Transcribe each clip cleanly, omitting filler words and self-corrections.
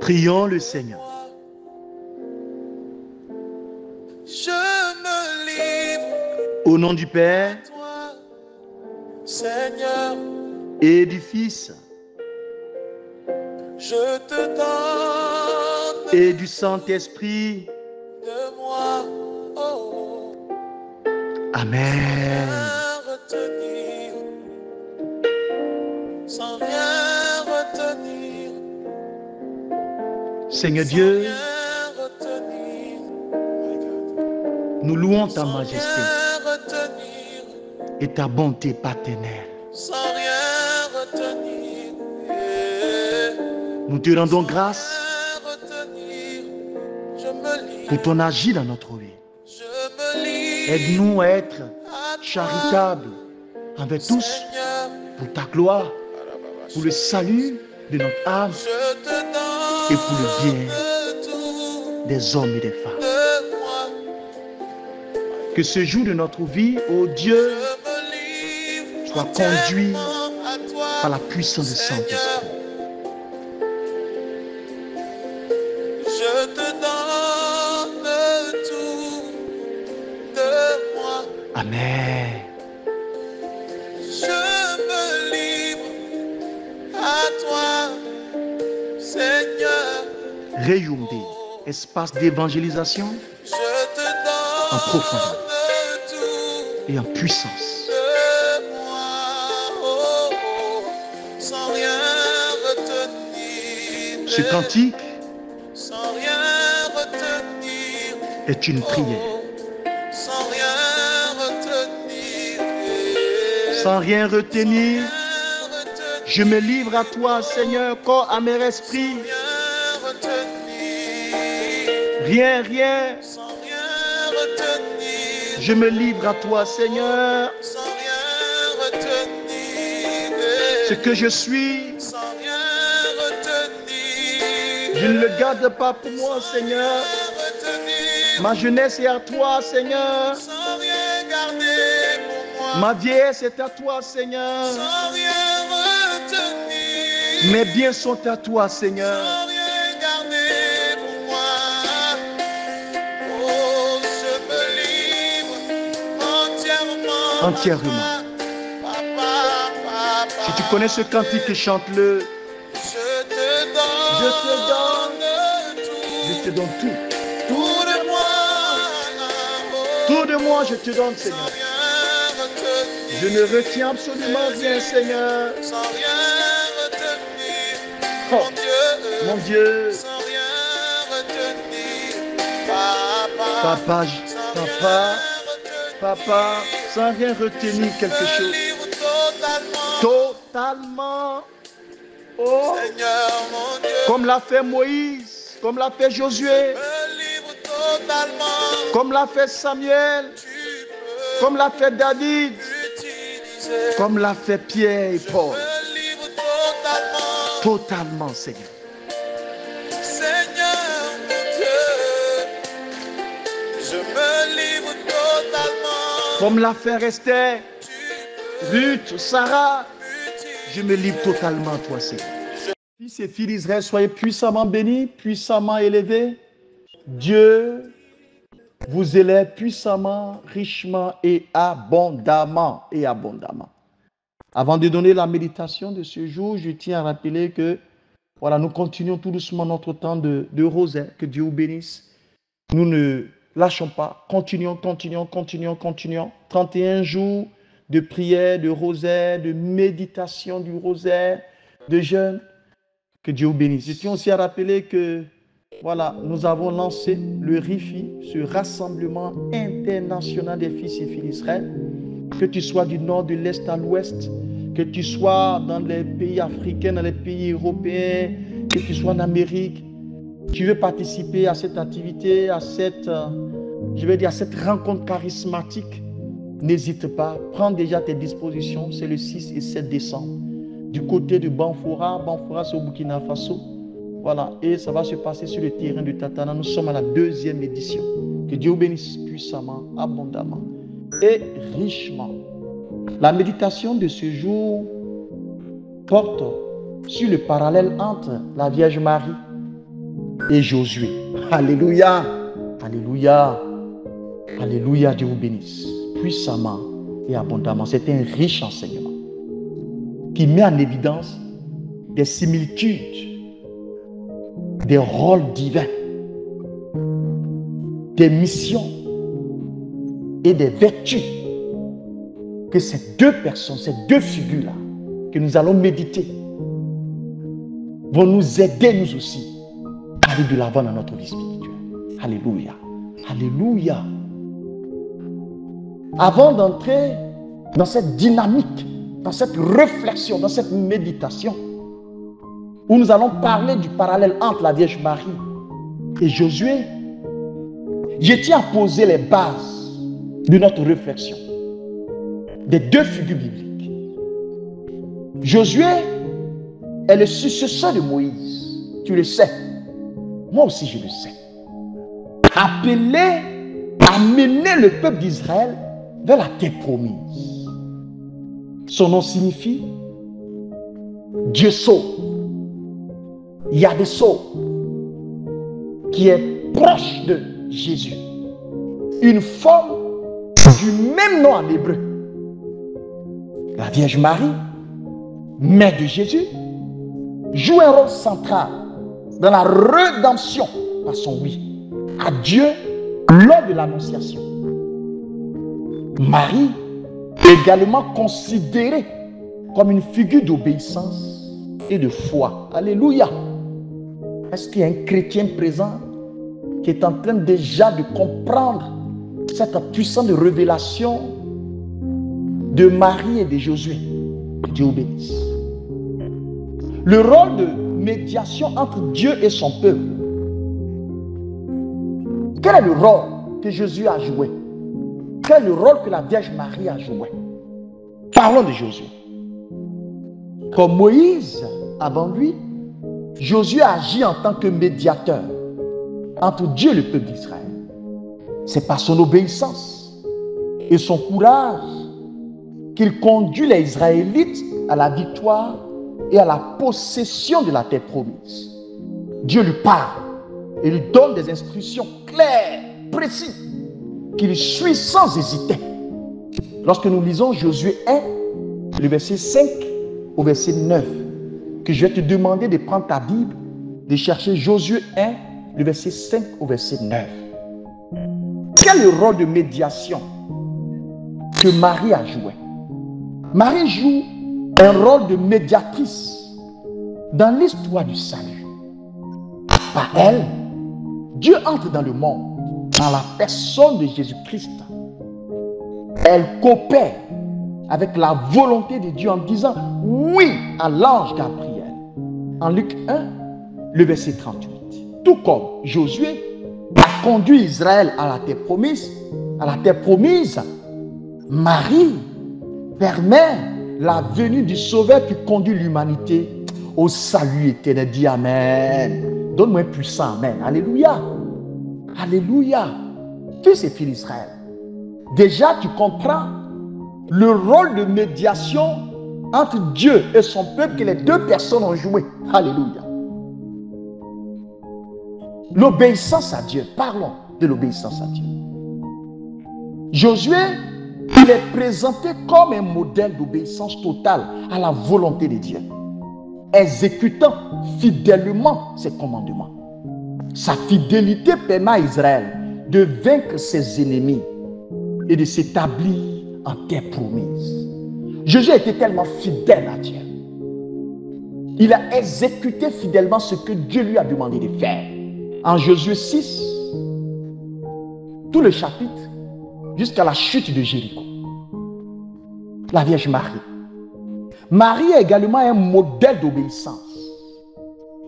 Prions le Seigneur. Je me livre Au nom du Père, à toi, Seigneur. et du Fils, Je te donne et du Saint-Esprit. de moi, oh, Amen. sans rien retenir, sans rien retenir, Seigneur sans Dieu, rien retenir, my God. nous louons ta Sans majesté rien retenir, et ta bonté paternelle. sans rien retenir, yeah. Nous te rendons Sans grâce rien retenir, je me livre, pour ton agir dans notre vie. je me livre Aide-nous à être à toi, charitables envers tous Seigneur. pour ta gloire, pour le salut de notre âme Je te et pour le bien donne tout des hommes et des femmes. de moi, Que ce jour de notre vie, ô Dieu, je me livre soit conduit entièrement à toi, par la puissance du Seigneur. Saint-Esprit. Je te donne tout de moi. Amen. Je me livre à toi, Seigneur. Réunionnez, espace d'évangélisation Je te en profondeur donne tout et en puissance. de moi, oh, oh, sans rien retenir. Ce cantique Sans rien retenir, est une prière. sans rien retenir, Sans rien retenir, rien retenir, je me livre à toi, Seigneur, corps, âme et esprit. rien retenir, Rien, sans rien retenir, je me livre à toi, Seigneur. sans rien retenir, Ce que je suis, sans rien retenir, je ne le garde pas pour moi, Seigneur. rien retenir, Ma jeunesse est à toi, Seigneur. sans rien garder pour moi, Ma vieillesse est à toi, Seigneur. sans rien retenir, Mes biens sont à toi, Seigneur. sans rien garder pour moi. Oh, je me livre entièrement. Entièrement. Papa, papa, Si tu connais ce cantique, chante-le. je te donne, Je te donne. Je tout, te donne tout. tout de moi. Oh, Tout de moi, je te donne, sans Seigneur. rien retenir. Je ne retiens absolument rien, Seigneur. Sans rien retenir, Oh, mon Dieu, mon Dieu. sans rien retenir, papa, Papa, sans papa, rien retenir, papa, sans rien retenir quelque me chose. livre totalement, Totalement. Oh, Seigneur mon Dieu, comme l'a fait Moïse, comme l'a fait Josué, me livre totalement, comme l'a fait Samuel, tu peux comme l'a fait David, m'utiliser, comme l'a fait Pierre et Paul. me livre totalement, Totalement, Seigneur. Seigneur mon Dieu, je me livre totalement, Comme l'a fait Esther, tu peux Ruth, Sarah, m'utiliser. je me livre totalement à toi, Seigneur. Fils et filles d'Israël, soyez puissamment bénis, puissamment élevés. Dieu vous élève puissamment, richement et abondamment. Et abondamment. Avant de donner la méditation de ce jour, je tiens à rappeler que voilà, nous continuons tout doucement notre temps de rosaire. Que Dieu vous bénisse. Nous ne lâchons pas. Continuons. 31 jours de prière, de rosaire, de méditation du rosaire, de jeûne. Que Dieu vous bénisse. Je tiens aussi à rappeler que voilà, nous avons lancé le RIFI, ce rassemblement international des fils et filles d'Israël. Que tu sois du nord, de l'est à l'ouest, que tu sois dans les pays africains, dans les pays européens, que tu sois en Amérique, tu veux participer à cette activité, à cette, à cette rencontre charismatique, n'hésite pas, prends déjà tes dispositions, c'est le 6 et 7 décembre. Du côté de Banfora c'est au Burkina Faso. Voilà, et ça va se passer sur le terrain de Tatana. Nous sommes à la 2e édition. Que Dieu vous bénisse puissamment, abondamment et richement. La méditation de ce jour porte sur le parallèle entre la Vierge Marie et Josué. Alléluia. Alléluia. Alléluia. Dieu vous bénisse puissamment et abondamment. C'est un riche enseignement qui met en évidence des similitudes, des rôles divins, des missions et des vertus que ces deux personnes, ces deux figures-là, que nous allons méditer, vont nous aider nous aussi à aller de l'avant dans notre vie spirituelle. Alléluia. Alléluia. Avant d'entrer dans cette dynamique, dans cette réflexion, dans cette méditation, où nous allons parler du parallèle entre la Vierge Marie et Josué, je tiens à poser les bases de notre réflexion des deux figures bibliques. Josué est le successeur de Moïse. Tu le sais. Moi aussi, je le sais. Appelé à mener le peuple d'Israël vers la terre promise. Son nom signifie Dieu sauve. Yahvé sauve, qui est proche de Jésus. Une forme du même nom en hébreu. La Vierge Marie, mère de Jésus, joue un rôle central dans la rédemption par son oui à Dieu lors de l'Annonciation. Marie est également considérée comme une figure d'obéissance et de foi. Alléluia. Est-ce qu'il y a un chrétien présent qui est en train déjà de comprendre cette puissance de révélation de Marie et de Josué? Que Dieu vous bénisse. Le rôle de médiation entre Dieu et son peuple. Quel est le rôle que Jésus a joué? Quel est le rôle que la Vierge Marie a joué? Parlons de Josué. Comme Moïse avant lui, Josué agit en tant que médiateur entre Dieu et le peuple d'Israël. C'est par son obéissance et son courage qu'il conduit les Israélites à la victoire et à la possession de la terre promise. Dieu lui parle et lui donne des instructions claires, précises, qu'il suit sans hésiter. Lorsque nous lisons Josué 1, le verset 5 au verset 9, que je vais te demander de prendre ta Bible, de chercher Josué 1, le verset 5 au verset 9. Quel est le rôle de médiation que Marie a joué? Marie joue un rôle de médiatrice dans l'histoire du salut. Par elle, Dieu entre dans le monde, dans la personne de Jésus-Christ. Elle coopère avec la volonté de Dieu en disant oui à l'ange Gabriel. En Luc 1, le verset 38. Tout comme Josué a conduit Israël à la terre promise, Marie permet la venue du Sauveur qui conduit l'humanité au salut éternel. Dis Amen. Donne-moi un puissant Amen. Alléluia. Alléluia. Fils et filles d'Israël, déjà tu comprends le rôle de médiation entre Dieu et son peuple que les deux personnes ont joué. Alléluia. L'obéissance à Dieu. Parlons de l'obéissance à Dieu. Josué, il est présenté comme un modèle d'obéissance totale à la volonté de Dieu, exécutant fidèlement ses commandements. Sa fidélité permet à Israël de vaincre ses ennemis et de s'établir en terre promise. Jésus a été tellement fidèle à Dieu. Il a exécuté fidèlement ce que Dieu lui a demandé de faire. En Josué 6, tout le chapitre, jusqu'à la chute de Jéricho. La Vierge Marie. Marie est également un modèle d'obéissance.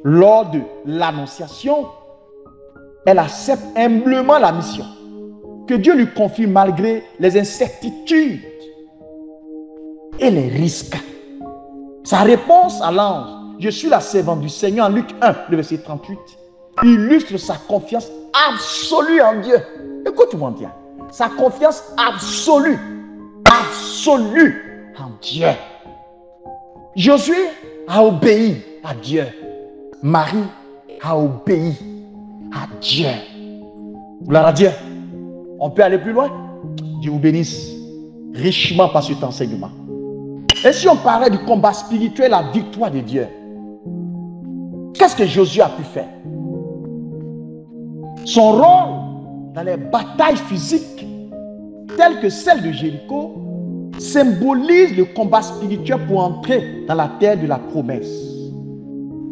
Lors de l'Annonciation, elle accepte humblement la mission que Dieu lui confie malgré les incertitudes et les risques. Sa réponse à l'ange, je suis la servante du Seigneur, en Luc 1, le verset 38, illustre sa confiance absolue en Dieu. Écoute-moi bien. Sa confiance absolue en Dieu. Josué a obéi à Dieu. Marie a obéi à Dieu. Gloire à Dieu. On peut aller plus loin? Dieu vous bénisse richement par cet enseignement. Et si on parlait du combat spirituel, la victoire de Dieu, qu'est-ce que Josué a pu faire? Son rôle dans les batailles physiques, telles que celle de Jéricho, symbolise le combat spirituel pour entrer dans la terre de la promesse.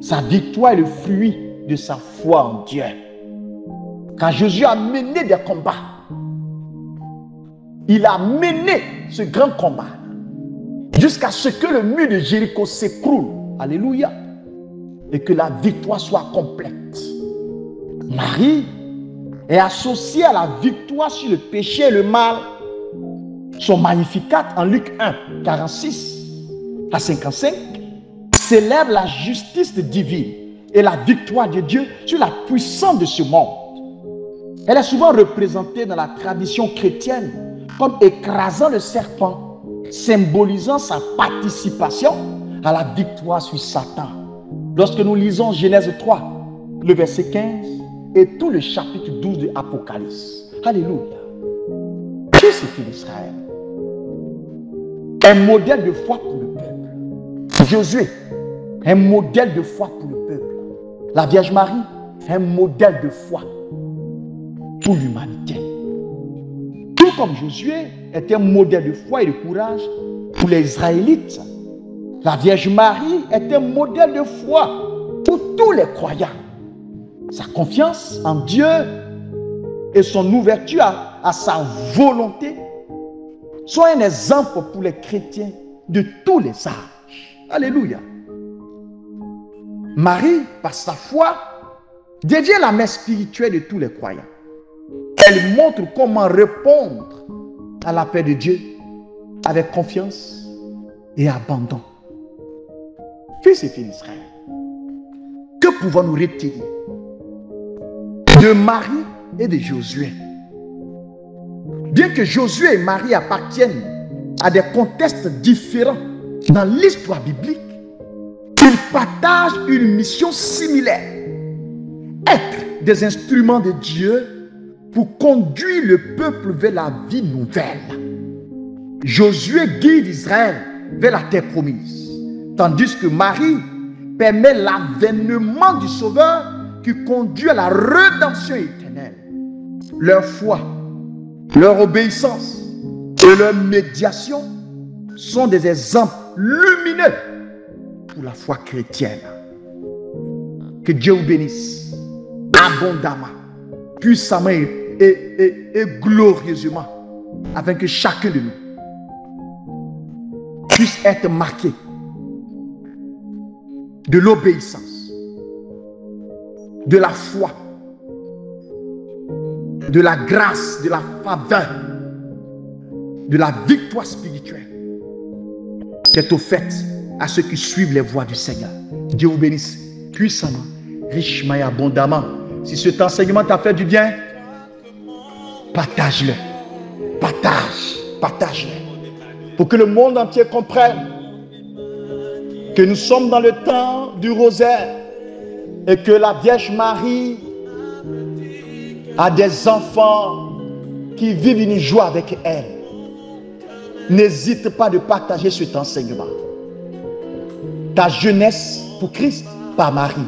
Sa victoire est le fruit de sa foi en Dieu. Quand Josué a mené des combats, il a mené ce grand combat jusqu'à ce que le mur de Jéricho s'écroule. Alléluia. Et que la victoire soit complète. Marie est associée à la victoire sur le péché et le mal. Son Magnificat en Luc 1, 46 à 55 célèbre la justice divine et la victoire de Dieu sur la puissance de ce monde. Elle est souvent représentée dans la tradition chrétienne comme écrasant le serpent, symbolisant sa participation à la victoire sur Satan. Lorsque nous lisons Genèse 3, le verset 15 et tout le chapitre 12 de Apocalypse. Alléluia. Dieu s'est fait d'Israël. Un modèle de foi pour le peuple. Josué, un modèle de foi pour le peuple. La Vierge Marie, un modèle de foi pour l'humanité. Tout comme Josué est un modèle de foi et de courage pour les Israélites, la Vierge Marie est un modèle de foi pour tous les croyants. Sa confiance en Dieu et son ouverture à sa volonté sont un exemple pour les chrétiens de tous les âges. Alléluia. Marie, par sa foi, devient la mère spirituelle de tous les croyants. Elle montre comment répondre à l'appel de Dieu avec confiance et abandon. Fils et filles d'Israël, que pouvons-nous retenir de Marie et de Josué? Bien que Josué et Marie appartiennent à des contextes différents dans l'histoire biblique, ils partagent une mission similaire: être des instruments de Dieu pour conduire le peuple vers la vie nouvelle. Josué guide Israël vers la terre promise, tandis que Marie permet l'avènement du Sauveur qui conduit à la rédemption éternelle. Leur foi, leur obéissance et leur médiation sont des exemples lumineux pour la foi chrétienne. Que Dieu vous bénisse abondamment, puissamment et glorieusement, afin que chacun de nous puisse être marqué de l'obéissance, de la foi, de la grâce, de la faveur, de la victoire spirituelle qui est offerte à ceux qui suivent les voies du Seigneur. Dieu vous bénisse puissamment, richement et abondamment. Si cet enseignement t'a fait du bien, partage-le. Partage-le. Pour que le monde entier comprenne que nous sommes dans le temps du rosaire et que la Vierge Marie a des enfants qui vivent une joie avec elle. N'hésite pas de partager cet enseignement. Ta jeunesse pour Christ par Marie.